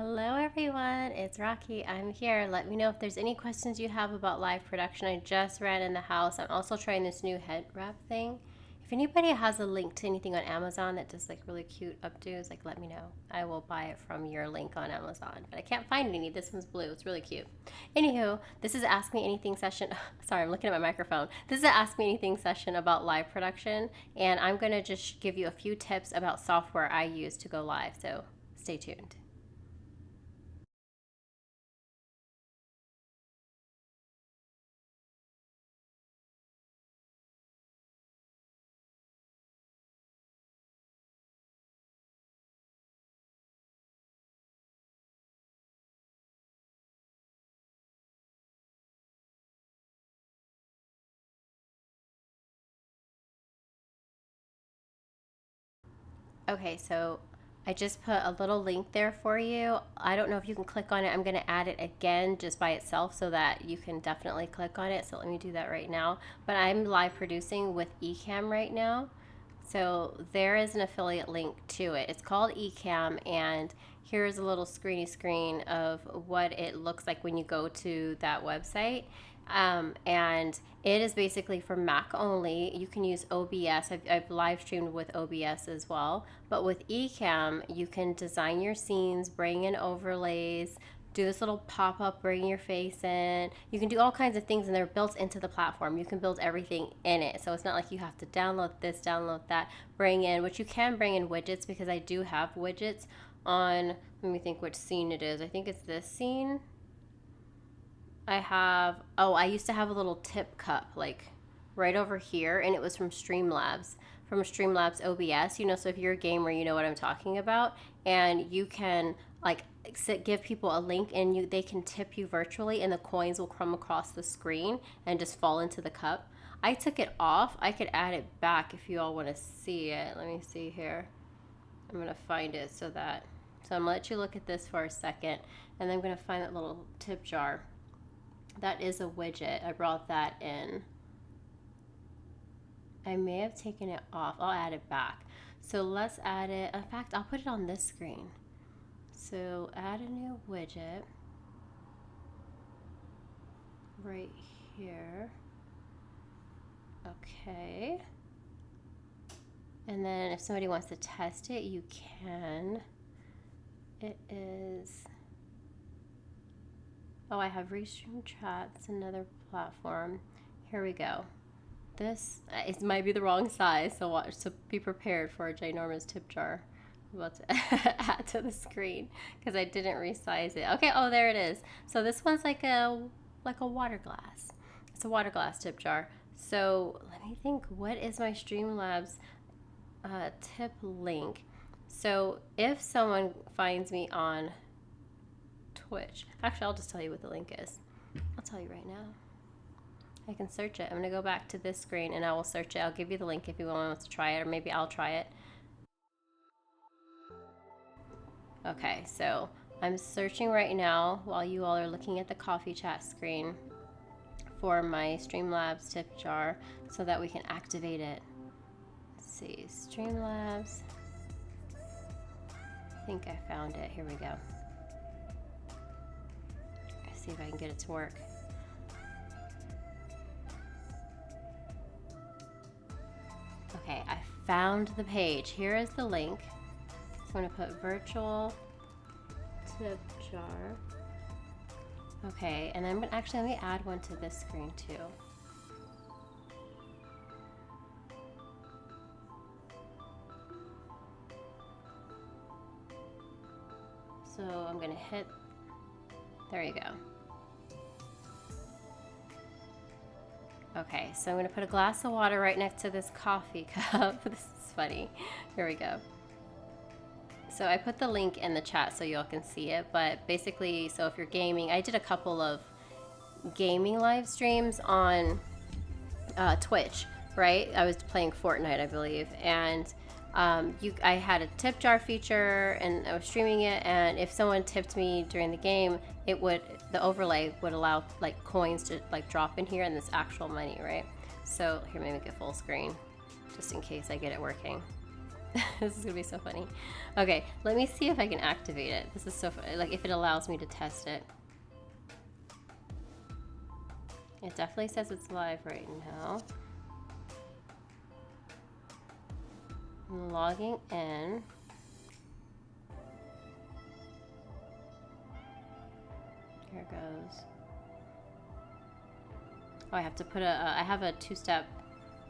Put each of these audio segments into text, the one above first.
Hello everyone, it's Rocky. I'm here. Let me know if there's any questions you have about live production. I just ran in the house. I'm also trying this new head wrap thing. If anybody has a link to anything on Amazon that does like really cute updos, like let me know. I will buy it from your link on Amazon. But I can't find any. This one's blue. It's really cute. Anywho, this is Ask Me Anything session. Sorry, I'm looking at my microphone. This is an Ask Me Anything session about live production. And I'm going to just give you a few tips about software I use to go live. So stay tuned. Okay, so I just put a little link there for you. I don't know if you can click on it. I'm going to add it again just by itself so that you can definitely click on it. So let me do that right now. But I'm live producing with Ecamm right now. So there is an affiliate link to it. It's called Ecamm, and here's a little screeny screen of what it looks like when you go to that website. And it is basically for Mac only. You can use OBS. I've live streamed with OBS as well. But with Ecamm, you can design your scenes, bring in overlays, do this little pop-up, bring your face in. You can do all kinds of things, and they're built into the platform. You can build everything in it. So it's not like you have to download this, download that, bring in, which you can bring in widgets, because I do have widgets on, let me think which scene it is. I think it's this scene. I used to have a little tip cup like right over here, and it was from Streamlabs, OBS, so if you're a gamer, you know what I'm talking about, and you can like give people a link, and they can tip you virtually, and the coins will come across the screen and just fall into the cup. I took it off. I could add it back if you all want to see it. Let me see here. I'm gonna find it so I'm gonna let you look at this for a second, and then I'm gonna find that little tip jar. That is a widget. I brought that in. I may have taken it off. I'll add it back. So let's add it. In fact, I'll put it on this screen. So add a new widget right here. Okay. And then if somebody wants to test it, you can. It is... Oh, I have Restream Chat. It's another platform. Here we go. This it might be the wrong size, so watch. So be prepared for a ginormous tip jar. I'm about to add to the screen because I didn't resize it. Okay. Oh, there it is. So this one's like a water glass. It's a water glass tip jar. So let me think. What is my Streamlabs tip link? So if someone finds me on Twitch. Actually, I'll just tell you what the link is. I'll tell you right now. I can search it. I'm going to go back to this screen and I will search it. I'll give you the link if you want to try it, or maybe I'll try it. Okay, so I'm searching right now while you all are looking at the coffee chat screen for my Streamlabs tip jar so that we can activate it. Let's see, Streamlabs. I think I found it. Here we go. See if I can get it to work. Okay, I found the page. Here is the link. So I'm going to put virtual tip jar. Okay, and then let me add one to this screen too. So I'm going to hit, there you go. Okay, so I'm going to put a glass of water right next to this coffee cup. This is funny. Here we go. So I put the link in the chat so y'all can see it, but basically, so if you're gaming, I did a couple of gaming live streams on Twitch, right? I was playing Fortnite, I believe, and I had a tip jar feature, and I was streaming it, and if someone tipped me during the game, the overlay would allow like coins to like drop in here, and this actual money, right? So here, let me make it full screen just in case I get it working. This is gonna be so funny. Okay, let me see if I can activate it. This is so funny, like if it allows me to test it. It definitely says it's live right now. I'm logging in. Here it goes. Oh, I have to put I have a two-step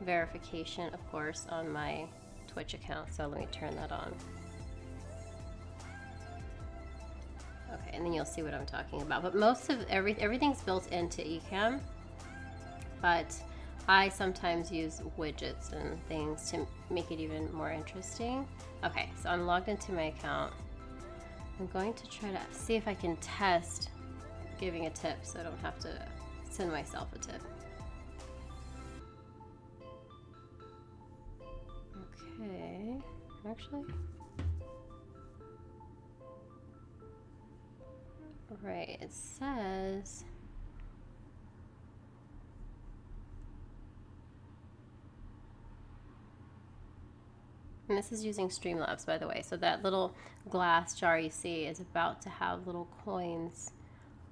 verification, of course, on my Twitch account, so let me turn that on. Okay, and then you'll see what I'm talking about. But most of everything's built into Ecamm, but I sometimes use widgets and things to make it even more interesting. Okay, so I'm logged into my account. I'm going to try to see if I can test giving a tip so I don't have to send myself a tip. Okay, actually. Right, it says and this is using Streamlabs, by the way, so that little glass jar you see is about to have little coins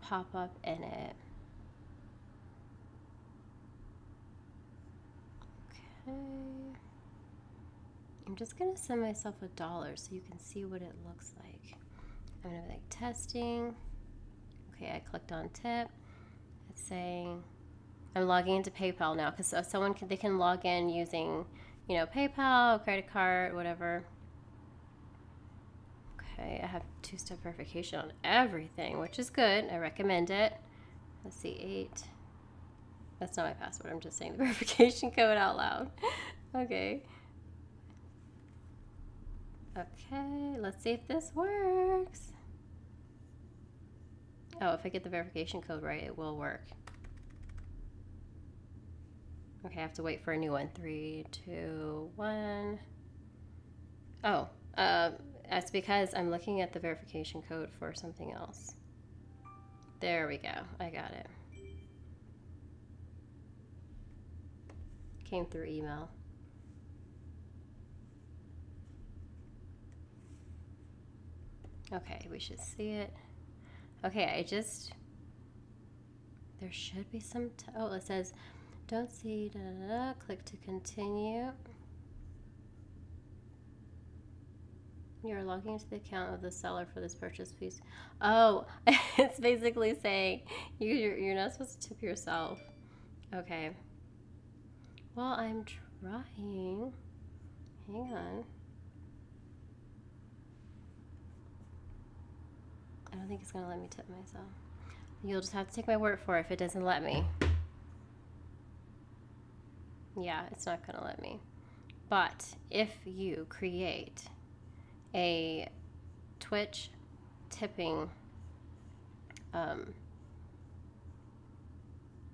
pop up in it. Okay, I'm just gonna send myself $1 so you can see what it looks like. I'm gonna be like testing. Okay, I clicked on tip. It's saying I'm logging into PayPal now because someone they can log in using, you know, PayPal, credit card, whatever. Okay, I have two-step verification on everything, which is good. I recommend it. Let's see, 8. That's not my password. I'm just saying the verification code out loud. Okay. Okay, let's see if this works. Oh, if I get the verification code right, it will work. Okay, I have to wait for a new one. 3, 2, 1. Oh, that's because I'm looking at the verification code for something else. There we go. I got it. Came through email. Okay, we should see it. Okay, there should be some, oh, it says, don't see, da, da, da, click to continue. You're logging into the account of the seller for this purchase, please. Oh, it's basically saying you're not supposed to tip yourself. Okay. Well, I'm trying. Hang on. I don't think it's gonna let me tip myself. You'll just have to take my word for it if it doesn't let me. Yeah, it's not gonna let me. But if you create a Twitch tipping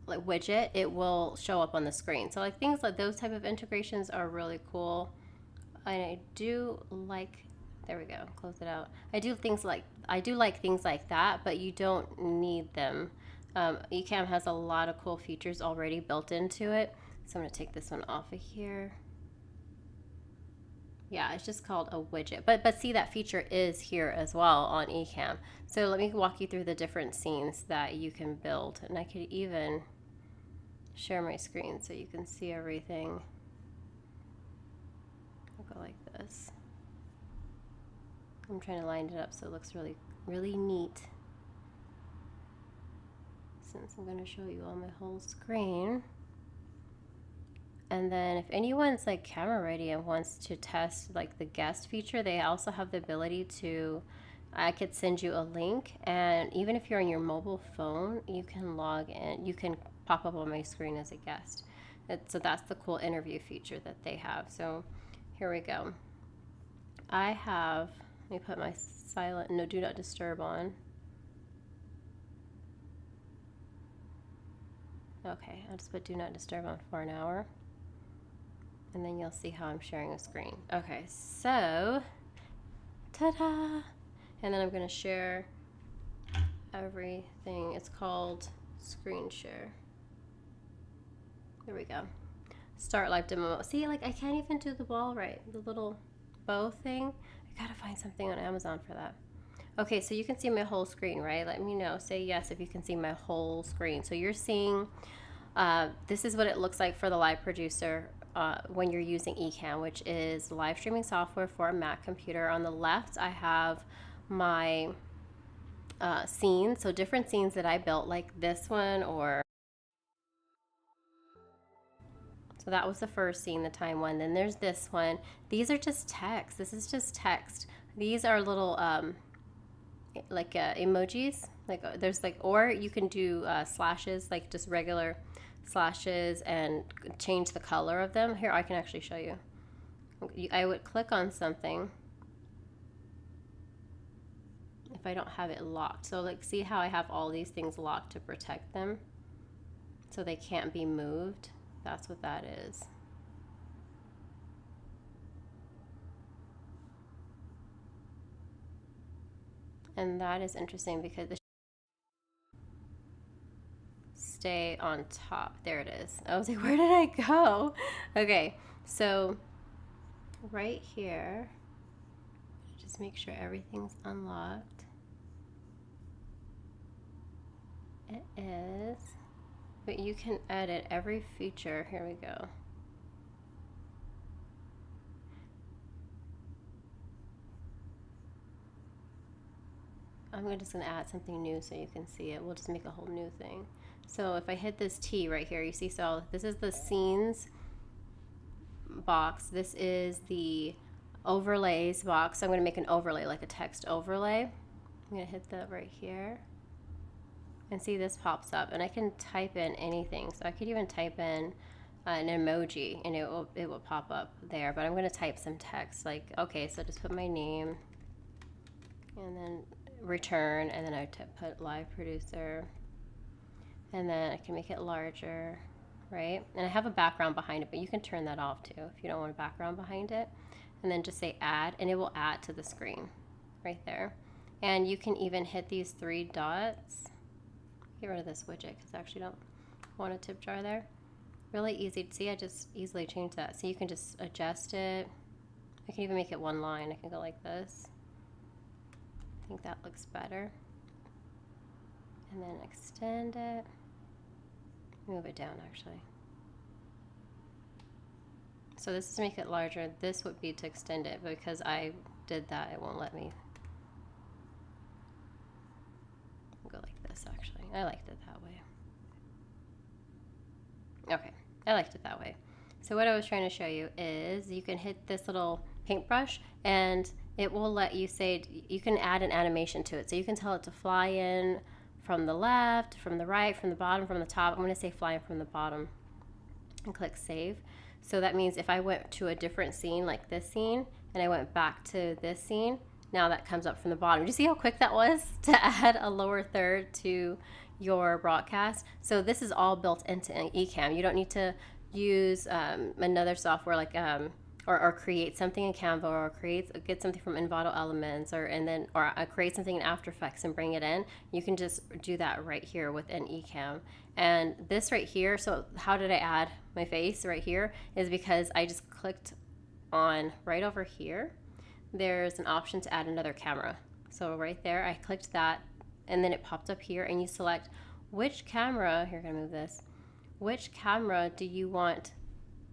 like widget, it will show up on the screen. So like things like those type of integrations are really cool. And I do like, there we go, close it out. I do like things like that, but you don't need them. Ecamm has a lot of cool features already built into it. So I'm gonna take this one off of here. Yeah, it's just called a widget. But see, that feature is here as well on Ecamm. So let me walk you through the different scenes that you can build. And I could even share my screen so you can see everything. I'll go like this. I'm trying to line it up so it looks really, really neat. Since I'm going to show you on my whole screen. And then if anyone's like camera ready and wants to test like the guest feature, they also have the ability to, I could send you a link, and even if you're on your mobile phone, you can log in, you can pop up on my screen as a guest. So that's the cool interview feature that they have. So here we go. I have, let me put my silent, no, do not disturb on. Okay, I'll just put do not disturb on for an hour. And then you'll see how I'm sharing a screen. Okay, so, ta-da! And then I'm gonna share everything. It's called screen share. There we go. Start live demo. See, like I can't even do the ball right. The little bow thing. I gotta find something on Amazon for that. Okay, so you can see my whole screen, right? Let me know. Say yes if you can see my whole screen. So you're seeing, this is what it looks like for the live producer when you're using Ecamm, which is live streaming software for a Mac computer. On the left, I have my scenes, so different scenes that I built, like this one, or so that was the first scene, the time one. Then there's this one. These are just text. This is just text. These are little like emojis. Like there's like, or you can do slashes, like just regular slashes, and change the color of them. Here, I can actually show you. I would click on something if I don't have it locked. So like, see how I have all these things locked to protect them so they can't be moved? That's what that is. And that is interesting because the stay on top. There it is. I was like, where did I go? Okay, so right here, just make sure everything's unlocked. It is. But you can edit every feature. Here we go. I'm just going to add something new so you can see it. We'll just make a whole new thing. So if I hit this T right here, you see, so this is the scenes box. This is the overlays box. So I'm going to make an overlay, like a text overlay. I'm going to hit that right here. And see, this pops up, and I can type in anything. So I could even type in an emoji, and it will pop up there. But I'm going to type some text, like, okay, so just put my name, and then return, and then I put live producer, and then I can make it larger, right? And I have a background behind it, but you can turn that off too if you don't want a background behind it. And then just say add, and it will add to the screen right there. And you can even hit these three dots. Get rid of this widget because I actually don't want a tip jar there. Really easy to see. I just easily change that. So you can just adjust it. I can even make it one line. I can go like this. I think that looks better. And then extend it. Move it down actually. So this is to make it larger. This would be to extend it, but because I did that, it won't let me. I'll go like this actually. I liked it that way. Okay, I liked it that way. So what I was trying to show you is you can hit this little paintbrush and it will let you say, you can add an animation to it. So you can tell it to fly in from the left, from the right, from the bottom, from the top. I'm going to say fly in from the bottom and click save. So that means if I went to a different scene like this scene and I went back to this scene, now that comes up from the bottom. Do you see how quick that was to add a lower third to your broadcast? So this is all built into Ecamm. You don't need to use another software like or create something in Canva, or get something from Envato Elements, or create something in After Effects and bring it in. You can just do that right here within Ecamm. And this right here, so how did I add my face right here, is because I just clicked on right over here. There's an option to add another camera. So right there, I clicked that, and then it popped up here, and you select which camera, here, I'm gonna move this, which camera do you want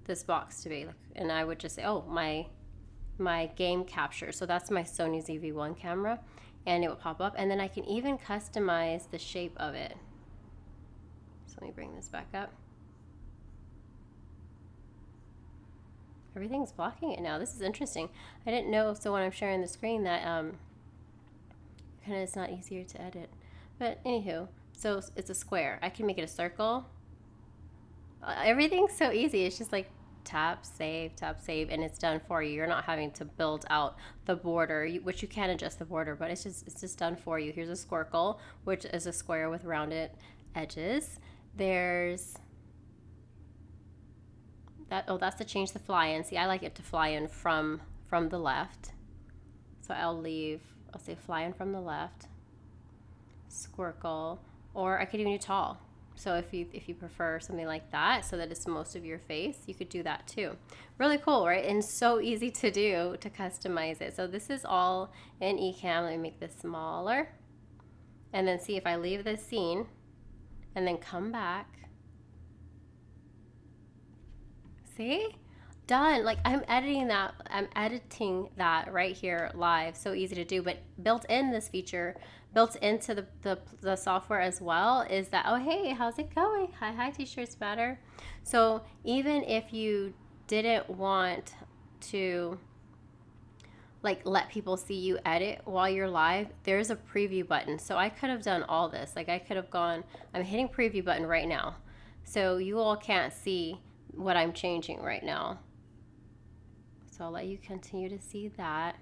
this box to be? And I would just say, oh, my game capture. So that's my Sony ZV-1 camera, and it will pop up, and then I can even customize the shape of it. So let me bring this back up. Everything's blocking it now. This is interesting. I didn't know, so when I'm sharing the screen, that kind of it's not easier to edit. But anywho, so it's a square. I can make it a circle. Everything's so easy. It's just like tap, save, and it's done for you. You're not having to build out the border, which you can adjust the border, but it's just done for you. Here's a squircle, which is a square with rounded edges. There's that. Oh, that's to change the fly in. See, I like it to fly in from the left. So I'll say fly in from the left, squircle, or I could even do tall. So if you prefer something like that so that it's most of your face, you could do that too. Really cool, right? And so easy to do, to customize it. So this is all in Ecamm. Let me make this smaller. And then see if I leave this scene and then come back. See? Done. Like I'm editing that right here live. So easy to do. But built in this feature, built into the software as well, is that, oh hey, how's it going? Hi, t-shirts matter. So even if you didn't want to like let people see you edit while you're live, there's a preview button. So I could have done all this. Like I could have gone, I'm hitting preview button right now. So you all can't see what I'm changing right now. So I'll let you continue to see that.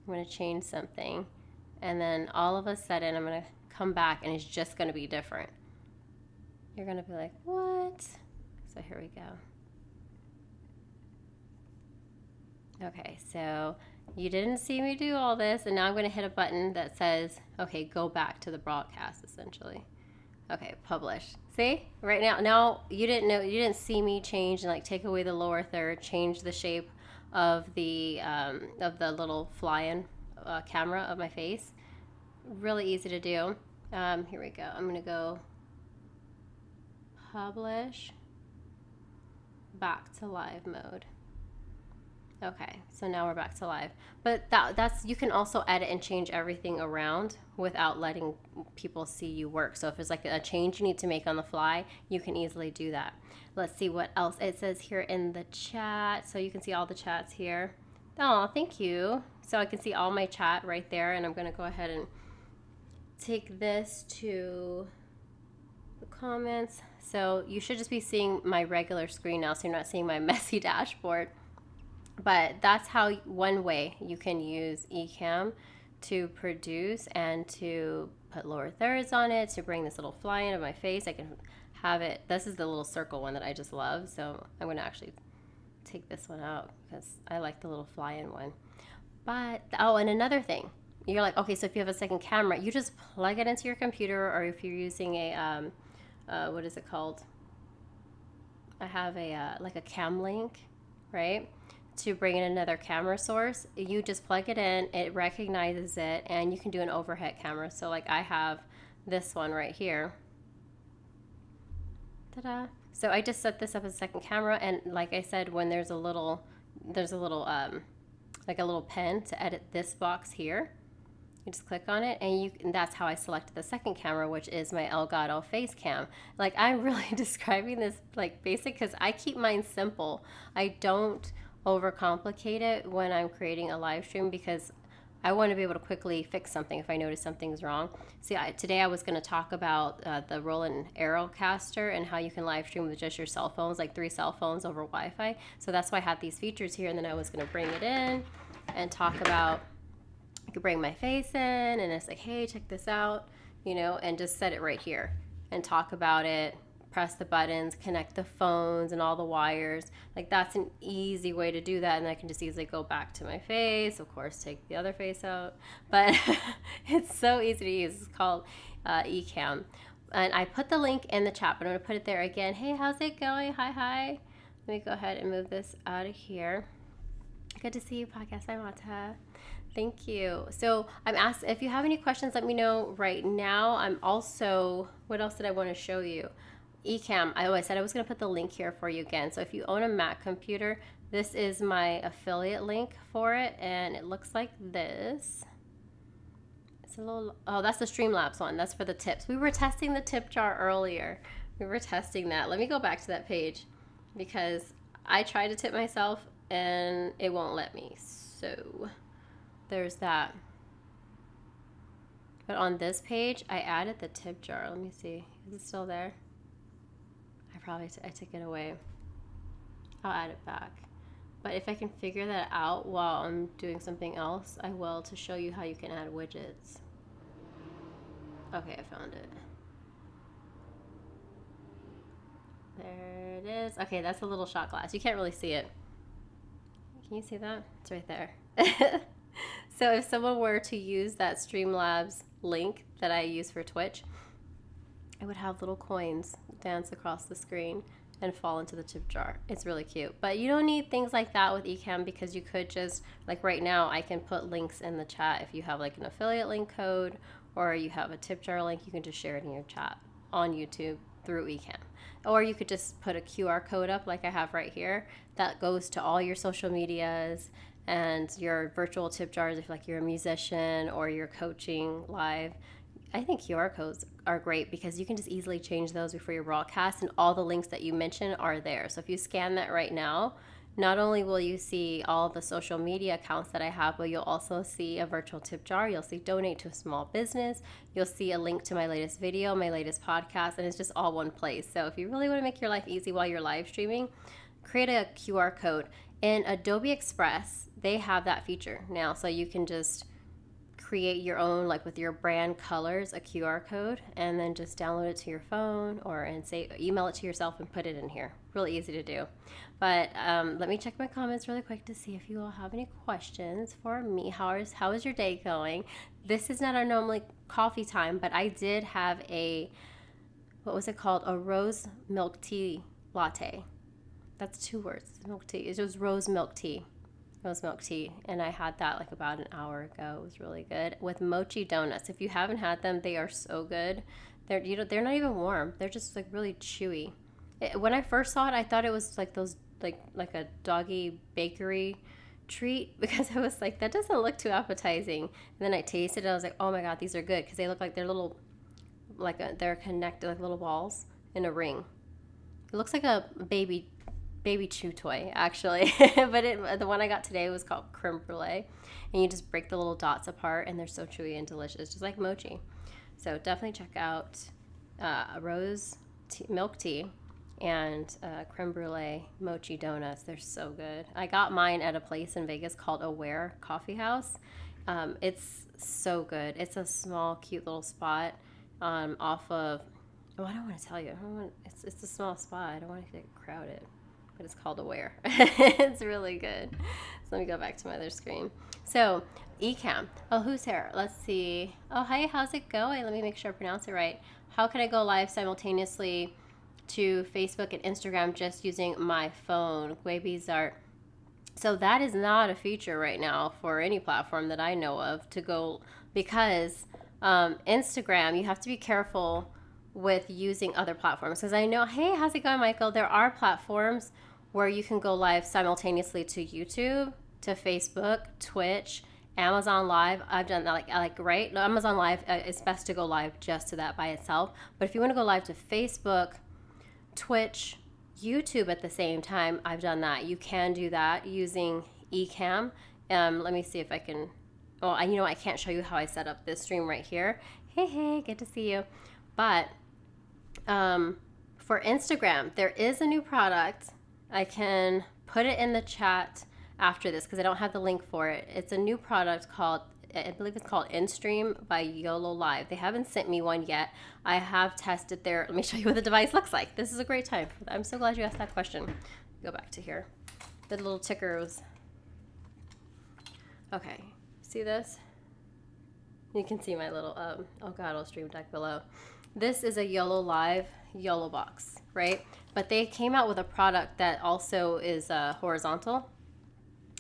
I'm going to change something. And then all of a sudden I'm going to come back and it's just going to be different. You're going to be like, what? So here we go. Okay, so you didn't see me do all this, and now I'm going to hit a button that says, okay, go back to the broadcast, essentially. Okay, publish. See? Right now you didn't see me change and like take away the lower third, change the shape of the little fly-in camera of my face. Really easy to do. Here we go. I'm going to go publish, back to live mode. Okay, so now we're back to live. But that's you can also edit and change everything around without letting people see you work. So if there's like a change you need to make on the fly, you can easily do that. Let's see what else it says here in the chat. So you can see all the chats here. Oh, thank you. So I can see all my chat right there, and I'm going to go ahead and take this to the comments. So you should just be seeing my regular screen now, so you're not seeing my messy dashboard. But that's how one way you can use Ecamm to produce and to put lower thirds on it, to bring this little fly in of my face. I can have it. This is the little circle one that I just love. So I'm going to actually take this one out because I like the little fly in one. But, oh, and another thing. You're like, okay, so if you have a second camera, you just plug it into your computer, or if you're using a, what is it called? I have a, like a cam link, right? To bring in another camera source, you just plug it in, it recognizes it, and you can do an overhead camera. So like I have this one right here. Ta-da. So I just set this up as a second camera, and like I said, when there's a little like a little pen to edit this box here, you just click on it, and that's how I selected the second camera, which is my Elgato face cam. Like I'm really describing this like basic because I keep mine simple. I don't overcomplicate it when I'm creating a live stream because I want to be able to quickly fix something if I notice something's wrong. See, today I was going to talk about the Roland Aerocaster and how you can live stream with just your cell phones, like 3 cell phones over Wi-Fi. So that's why I had these features here, and then I was going to bring it in and talk about, I could bring my face in and it's like, hey, check this out, you know, and just set it right here and talk about it. Press the buttons, connect the phones and all the wires. Like that's an easy way to do that, and I can just easily go back to my face, of course take the other face out, but it's so easy to use. It's called Ecamm, and I put the link in the chat, but I'm going to put it there again. Hey, how's it going? Hi. Let me go ahead and move this out of here. Good to see you, Podcast Imata. Thank you. So I'm asked if you have any questions, let me know right now. I'm also, what else did I want to show you? Ecamm, I said I was going to put the link here for you again. So if you own a Mac computer, this is my affiliate link for it, and it looks like this. It's a little, oh, that's the Streamlabs one. That's for the tips. We were testing the tip jar earlier. We were testing that. Let me go back to that page because I tried to tip myself and it won't let me. So there's that. But on this page, I added the tip jar. Let me see. Is it still there? I took it away. I'll add it back. But if I can figure that out while I'm doing something else, I will, to show you how you can add widgets. Okay, I found it. There it is. Okay, that's a little shot glass. You can't really see it. Can you see that? It's right there. So if someone were to use that Streamlabs link that I use for Twitch, it would have little coins dance across the screen and fall into the tip jar. It's really cute. But you don't need things like that with Ecamm, because you could just, like right now, I can put links in the chat. If you have like an affiliate link code or you have a tip jar link, you can just share it in your chat on YouTube through Ecamm. Or you could just put a QR code up like I have right here that goes to all your social medias and your virtual tip jars if like you're a musician or you're coaching live. I think QR codes are great because you can just easily change those before your broadcast, and all the links that you mentioned are there. So if you scan that right now, not only will you see all the social media accounts that I have, but you'll also see a virtual tip jar. You'll see donate to a small business. You'll see a link to my latest video, my latest podcast, and it's just all one place. So if you really want to make your life easy while you're live streaming, create a QR code. In Adobe Express, they have that feature now, so you can just create your own, like with your brand colors, a QR code, and then just download it to your phone or and say email it to yourself and put it in here. Really easy to do. But let me check my comments really quick to see if you all have any questions for me. How is your day going? This is not our normally coffee time, but I did have a, what was it called? A rose milk tea latte. That's 2 words. Milk tea. It was rose milk tea. Rose milk tea, and I had that like about an hour ago. It was really good with mochi donuts. If you haven't had them, they are so good. They're not even warm. They're just like really chewy. When I first saw it, I thought it was like those like a doggy bakery treat, because I was like, that doesn't look too appetizing. And then I tasted it. I was like, oh my god, these are good, because they look like they're little, they're connected like little balls in a ring. It looks like a baby chew toy, actually. But the one I got today was called creme brulee, and you just break the little dots apart, and they're so chewy and delicious, just like mochi. So definitely check out milk tea and creme brulee mochi donuts. They're so good. I got mine at a place in Vegas called Aware Coffee House. It's so good. It's a small, cute little spot off of, I don't want to tell you. It's a small spot. I don't want to get crowded. But it's called Aware. It's really good. So let me go back to my other screen. So Ecamm. Oh, who's here? Let's see. Oh, hi. How's it going? Let me make sure I pronounce it right. How can I go live simultaneously to Facebook and Instagram just using my phone? Baby's art. So that is not a feature right now for any platform that I know of to go, because Instagram, you have to be careful with using other platforms, because I know, hey, how's it going, Michael? There are platforms where you can go live simultaneously to YouTube, to Facebook, Twitch, Amazon Live. I've done that, right? Amazon Live, it's best to go live just to that by itself. But if you want to go live to Facebook, Twitch, YouTube at the same time, I've done that. You can do that using Ecamm. Let me see if I can. Oh, I can't show you how I set up this stream right here. Hey, good to see you. But for Instagram, there is a new product. I can put it in the chat after this because I don't have the link for it. It's a new product called, I believe it's called InStream by YOLO Live. They haven't sent me one yet. I have tested their, let me show you what the device looks like. This is a great time. I'm so glad you asked that question. Go back to here. The little tickers. Okay, see this? You can see my little, Elgato Stream Deck below. This is a YOLO Live YOLO box, right? But they came out with a product that also is horizontal,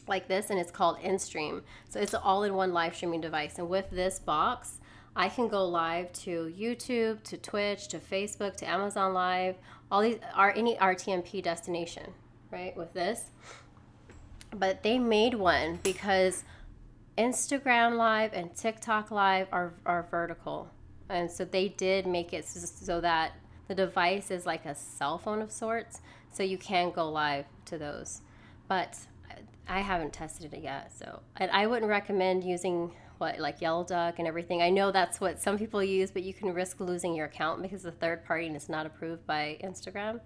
like this, and it's called InStream. So it's an all-in-one live streaming device. And with this box, I can go live to YouTube, to Twitch, to Facebook, to Amazon Live, all these are any RTMP destination, right? With this. But they made one because Instagram Live and TikTok Live are vertical. And so they did make it so that the device is like a cell phone of sorts, so you can go live to those. But I haven't tested it yet, so I wouldn't recommend using like Yellow Duck and everything. I know that's what some people use, but you can risk losing your account because the third party and it's not approved by Instagram.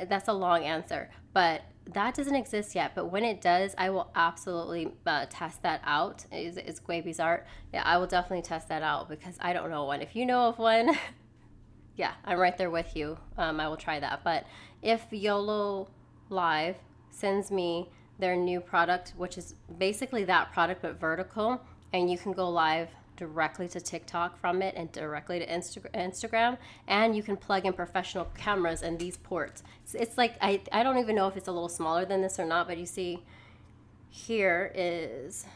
That's a long answer, but that doesn't exist yet. But when it does, I will absolutely test that out. It's Gwaby's art. Yeah, I will definitely test that out because I don't know one. If you know of one, yeah, I'm right there with you. I will try that. But if YOLO Live sends me their new product, which is basically that product but vertical, and you can go live directly to TikTok from it and directly to Instagram. And you can plug in professional cameras in these ports. It's like, I don't even know if it's a little smaller than this or not, but you see here there's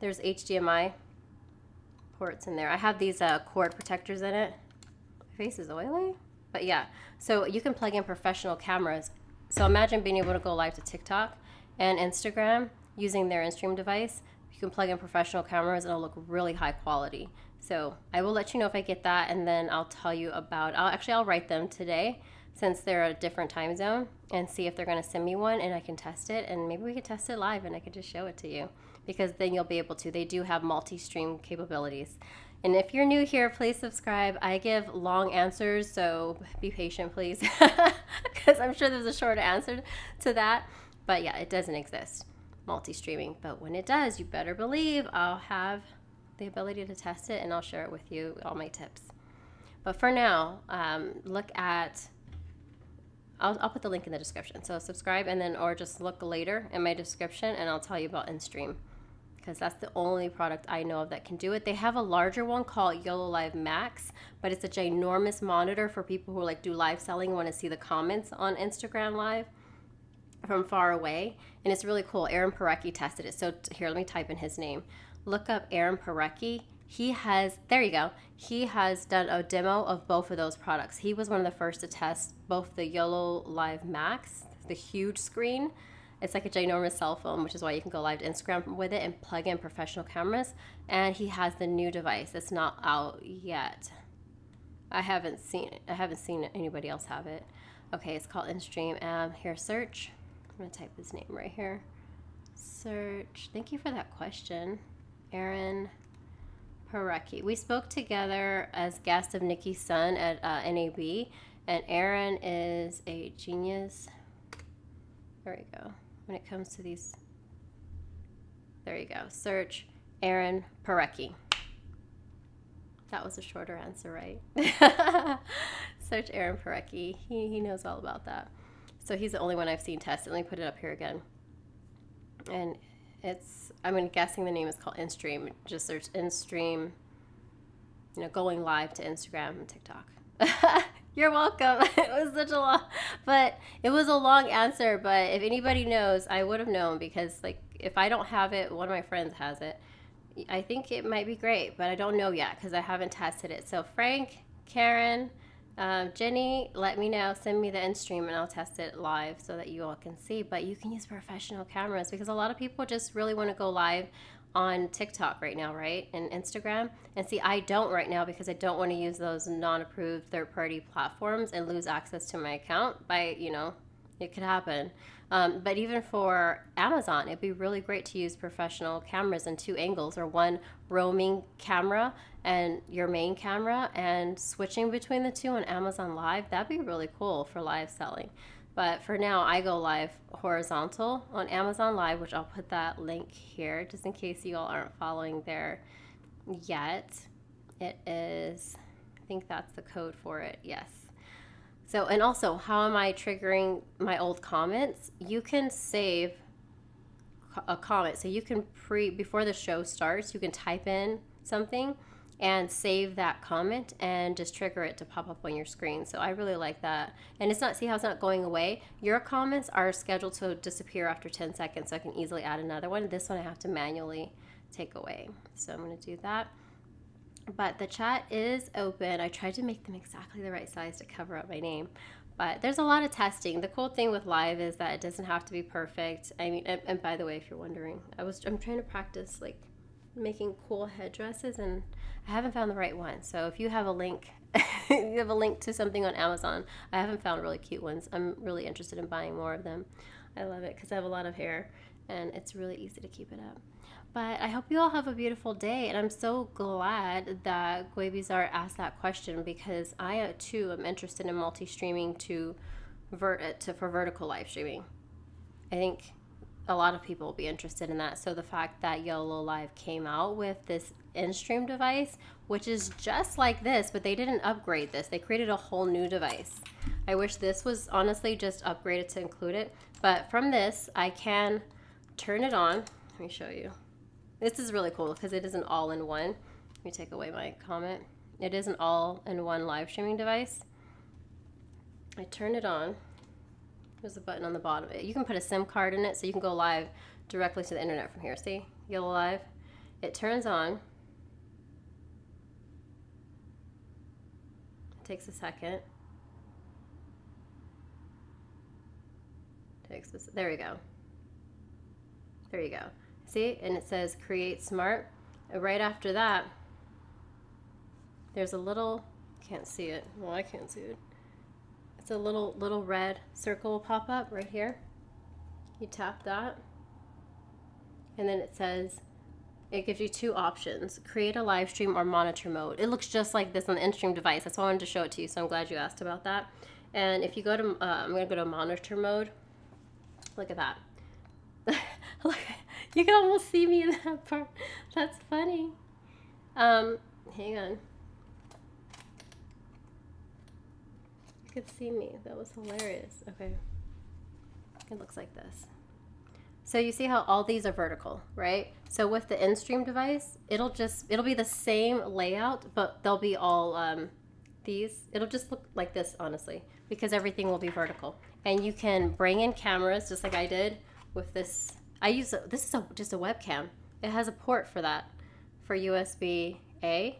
HDMI ports in there. I have these cord protectors in it. My face is oily, but yeah. So you can plug in professional cameras. So imagine being able to go live to TikTok and Instagram using their InStream device. You can plug in professional cameras and it'll look really high quality. So I will let you know if I get that, and then I'll tell you about, I'll write them today since they're a different time zone, and see if they're going to send me one and I can test it, and maybe we can test it live and I can just show it to you, because then you'll be able to. They do have multi-stream capabilities. And if you're new here, please subscribe. I give long answers, so be patient, please, because I'm sure there's a short answer to that. But yeah, it doesn't exist, multi-streaming. But when it does, you better believe I'll have the ability to test it, and I'll share it with you, all my tips. But for now, look at, I'll put the link in the description. So subscribe, and then, or just look later in my description, and I'll tell you about InStream, because that's the only product I know of that can do it. They have a larger one called YOLO Live Max, but it's a ginormous monitor for people who like do live selling and want to see the comments on Instagram Live from far away, and it's really cool. Aaron Parecki tested it. So here, let me type in his name. Look up Aaron Parecki. He has, there you go. He has done a demo of both of those products. He was one of the first to test both the YOLO Live Max, the huge screen. It's like a ginormous cell phone, which is why you can go live to Instagram with it and plug in professional cameras. And he has the new device. It's not out yet. I haven't seen it. I haven't seen anybody else have it. Okay, it's called InStream. Here, search. I'm going to type his name right here. Search. Thank you for that question, Aaron Parecki. We spoke together as guest of Nikki's son at NAB, and Aaron is a genius. There we go. When it comes to these, there you go. Search Aaron Parecki. That was a shorter answer, right? Search Aaron Parecki. He knows all about that. So he's the only one I've seen test it. Let me put it up here again. And it's, I'm guessing the name is called InStream. Just search InStream, going live to Instagram and TikTok. You're welcome. It was such a long, but it was a long answer. But if anybody knows, I would have known, because like if I don't have it, one of my friends has it. I think it might be great, but I don't know yet because I haven't tested it. So Frank, Karen, Jenny, let me know. Send me the InStream and I'll test it live so that you all can see. But you can use professional cameras, because a lot of people just really want to go live on TikTok right now, right? And Instagram. And see, I don't right now, because I don't want to use those non-approved third-party platforms and lose access to my account by, it could happen. But even for Amazon, it'd be really great to use professional cameras in 2 angles, or one roaming camera and your main camera, and switching between the 2 on Amazon Live. That'd be really cool for live selling. But for now, I go live horizontal on Amazon Live, which I'll put that link here just in case you all aren't following there yet. It is, I think that's the code for it. Yes. So, and also, how am I triggering my old comments? You can save a comment. So you can before the show starts, you can type in something and save that comment and just trigger it to pop up on your screen. So I really like that. And it's not, see how it's not going away? Your comments are scheduled to disappear after 10 seconds, so I can easily add another one. This one I have to manually take away. So I'm going to do that. But the chat is open. I tried to make them exactly the right size to cover up my name. But there's a lot of testing. The cool thing with live is that it doesn't have to be perfect. I mean, and by the way, if you're wondering, I'm trying to practice like making cool headdresses, and I haven't found the right one. So if you have a link, you have a link to something on Amazon, I haven't found really cute ones. I'm really interested in buying more of them. I love it because I have a lot of hair and it's really easy to keep it up. But I hope you all have a beautiful day, and I'm so glad that Guebizar asked that question, because I too am interested in multi-streaming for vertical live streaming. I think a lot of people will be interested in that. So the fact that YOLO Live came out with this InStream device, which is just like this, but they didn't upgrade this. They created a whole new device. I wish this was honestly just upgraded to include it. But from this, I can turn it on. Let me show you. This is really cool because it is an all-in-one. me take away my comment. It is an all-in-one live streaming device. I turn it on. There's a button on the bottom. You can put a SIM card in it so you can go live directly to the internet from here. See? You go live. It turns on. It takes a second. There we go. There you go. See? And it says create smart. And right after that, there's a little, can't see it. Well, I can't see it. It's a little red circle will pop up right here. You tap that. And then it says, it gives you two options, create a live stream or monitor mode. It looks just like this on the in-stream device. That's why I wanted to show it to you. So I'm glad you asked about that. And if you go to, I'm going to go to monitor mode. Look at that. Look, you can almost see me in that part. That's funny. Hang on. You could see me. That was hilarious. Okay. It looks like this. So you see how all these are vertical, right? So with the in-stream device, it'll be the same layout, but they'll be all these. It'll just look like this, honestly, because everything will be vertical. And you can bring in cameras just like I did with this. This is just a webcam. It has a port for that, for USB-A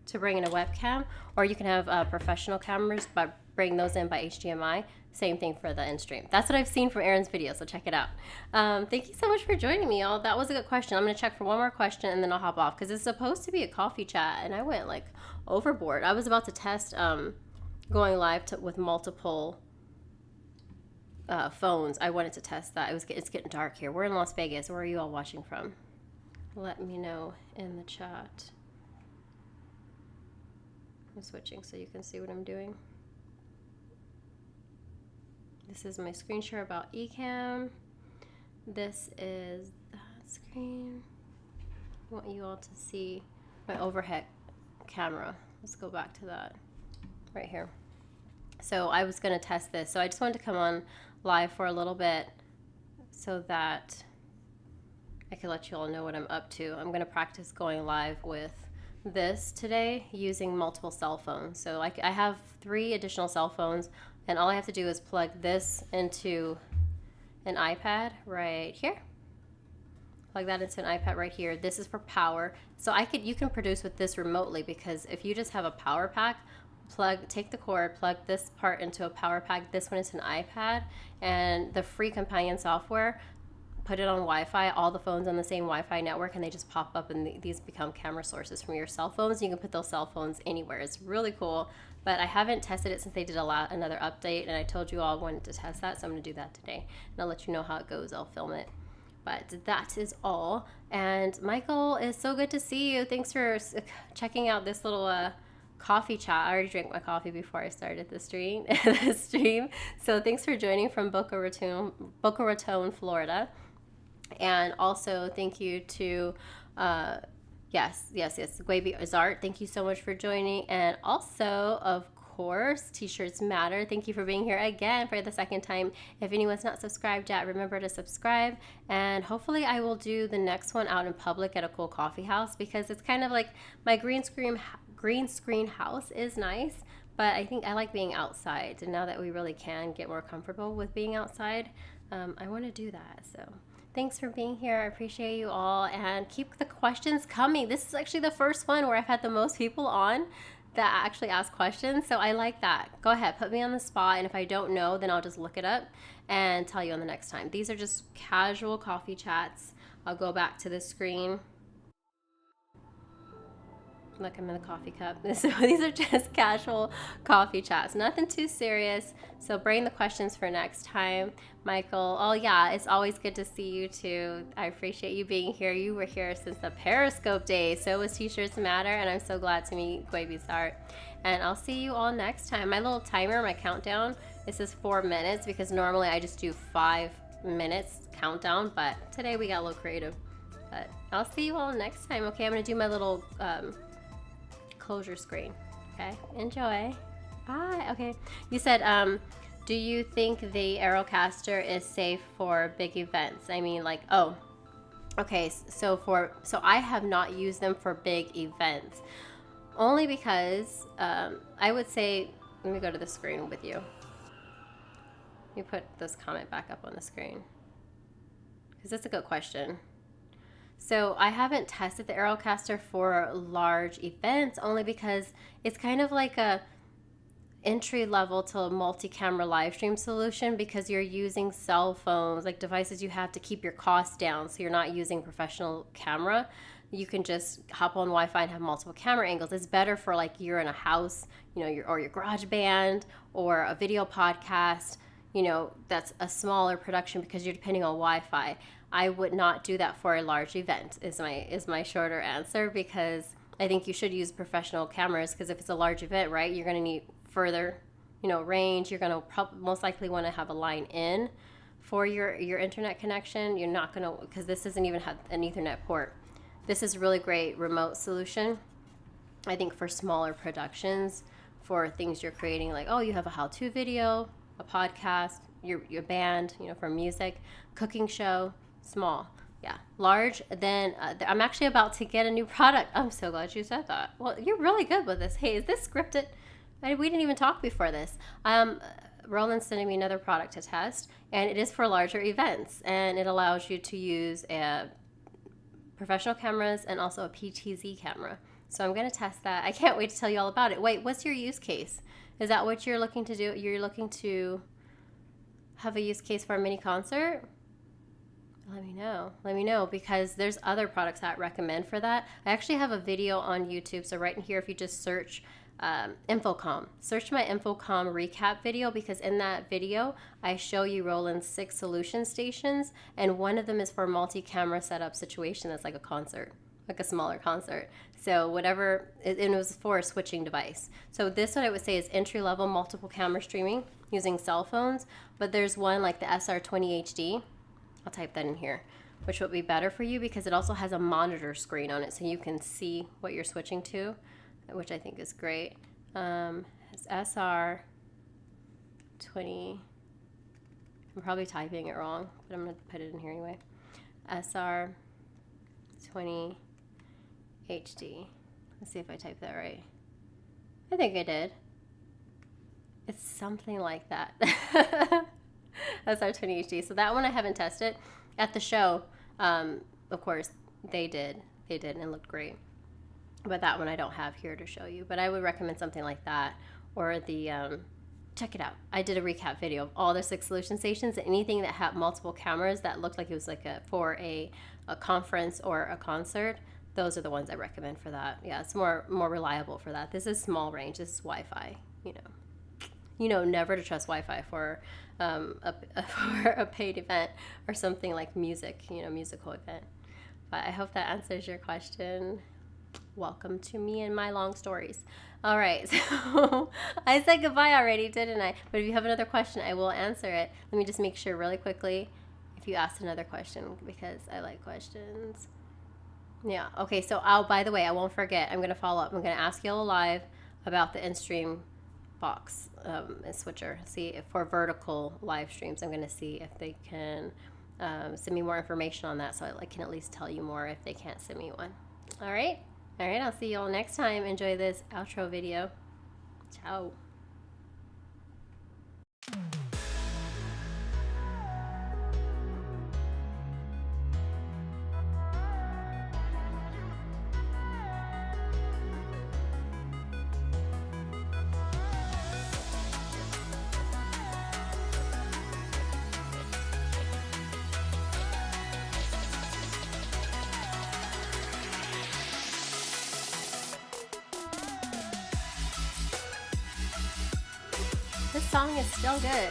to bring in a webcam, or you can have professional cameras, but bring those in by HDMI. Same thing for the in-stream. That's what I've seen from Aaron's video, so check it out. Thank you so much for joining me, y'all. That was a good question. I'm going to check for one more question, and then I'll hop off, because it's supposed to be a coffee chat, and I went, like, overboard. I was about to test going live with multiple phones. I wanted to test that. It's getting dark here. We're in Las Vegas. Where are you all watching from? Let me know in the chat. I'm switching so you can see what I'm doing. This is my screen share about Ecamm. This is that screen. I want you all to see my overhead camera. Let's go back to that right here. So I was going to test this. So I just wanted to come on live for a little bit so that I can let you all know what I'm up to. I'm going to practice going live with this today using multiple cell phones. So I have 3 additional cell phones, and all I have to do is plug this into an iPad right here. Plug that into an iPad right here. This is for power. So you can produce with this remotely, because if you just have a power pack, take the cord, plug this part into a power pack, this one into an iPad, and the free companion software, put it on Wi-Fi, all the phones on the same Wi-Fi network, and they just pop up, and these become camera sources from your cell phones. You can put those cell phones anywhere. It's really cool, but I haven't tested it since they did another update, and I told you all I wanted to test that, so I'm going to do that today, and I'll let you know how it goes. I'll film it. But that is all. And Michael, it's so good to see you. Thanks for checking out this little coffee chat. I already drank my coffee before I started the stream. So thanks for joining from Boca Raton, Florida. And also thank you to yes, Guaby Azart. Thank you so much for joining. And also, of course, T-shirts matter. Thank you for being here again for the second time. If anyone's not subscribed yet, remember to subscribe. And hopefully I will do the next one out in public at a cool coffee house, because it's kind of like my green screen house is nice, but I think I like being outside. And now that we really can get more comfortable with being outside, I want to do that. So thanks for being here. I appreciate you all, and keep the questions coming. This is actually the first one where I've had the most people on that actually ask questions, so I like that. Go ahead, put me on the spot, and if I don't know, then I'll just look it up and tell you on the next time. These are just casual coffee chats. I'll go back to the screen. Look, I'm in the coffee cup. So these are just casual coffee chats, nothing too serious. So bring the questions for next time. Michael, oh yeah, it's always good to see you too. I appreciate you being here. You were here since the Periscope days. So was T-shirts matter, and I'm so glad to meet Guaby's art. And I'll see you all next time. My little timer, my countdown, this is 4 minutes, because normally I just do 5 minutes countdown, but today we got a little creative. But I'll see you all next time. Okay, I'm gonna do my little closure screen. Okay, enjoy. Bye. Okay, you said do you think the Aerocaster is safe for big events? I mean, like, oh, Okay, so I have not used them for big events, only because I would say, let me go to the screen with you. Let me put this comment back up on the screen because that's a good question. So I haven't tested the Aerocaster for large events, only because it's kind of like a entry level to a multi-camera live stream solution, because you're using cell phones, like devices you have to keep your costs down, so you're not using professional camera. You can just hop on Wi-Fi and have multiple camera angles. It's better for like you're in a house, you know, or your garage band or a video podcast, you know, that's a smaller production because you're depending on Wi-Fi. I would not do that for a large event is my shorter answer, because I think you should use professional cameras, because if it's a large event, right, you're going to need further, you know, range. You're going to most likely want to have a line in for your internet connection. You're not going to, because this doesn't even have an Ethernet port. This is a really great remote solution, I think, for smaller productions, for things you're creating, like, oh, you have a how-to video, a podcast, your band, you know, for music, cooking show, small. Yeah, large, then I'm actually about to get a new product. I'm so glad you said that. Well, you're really good with this. Hey, is this scripted? We didn't even talk before this. Roland's sending me another product to test, and it is for larger events, and it allows you to use professional cameras and also a PTZ camera. So I'm going to test that. I can't wait to tell you all about it. Wait, what's your use case? Is that what you're looking to do? You're looking to have a use case for a mini concert? Let me know. Let me know, because there's other products that I recommend for that. I actually have a video on YouTube. So right in here, if you just search Infocom, search my Infocom recap video, because in that video, I show you Roland's 6 solution stations. And one of them is for a multi-camera setup situation that's like a concert, like a smaller concert. So whatever, and it was for a switching device. So this one I would say is entry-level multiple camera streaming using cell phones. But there's one like the SR20 HD. I'll type that in here, which would be better for you because it also has a monitor screen on it, so you can see what you're switching to, which I think is great. It's SR20. I'm probably typing it wrong, but I'm going to put it in here anyway. SR20 HD. Let's see if I typed that right. I think I did. It's something like that. SR20 HD. So that one I haven't tested. At the show, of course, they did, and it looked great. But that one I don't have here to show you. But I would recommend something like that, or the check it out. I did a recap video of all the 6 solution stations, and anything that had multiple cameras that looked like it was like for a conference or a concert. Those are the ones I recommend for that. Yeah, it's more reliable for that. This is small range. This is Wi-Fi. You know, never to trust Wi-Fi for a paid event or something like music, you know, musical event. But I hope that answers your question. Welcome to me and my long stories. All right, so I said goodbye already, didn't I? But if you have another question, I will answer it. Let me just make sure really quickly if you asked another question, because I like questions. Yeah, okay, so by the way, I won't forget. I'm going to follow up. I'm going to ask you all live about the in-stream box and switcher. See if for vertical live streams, I'm going to see if they can send me more information on that, so I can at least tell you more if they can't send me one. All right, I'll see you all next time. Enjoy this outro video. Ciao. This song is still good.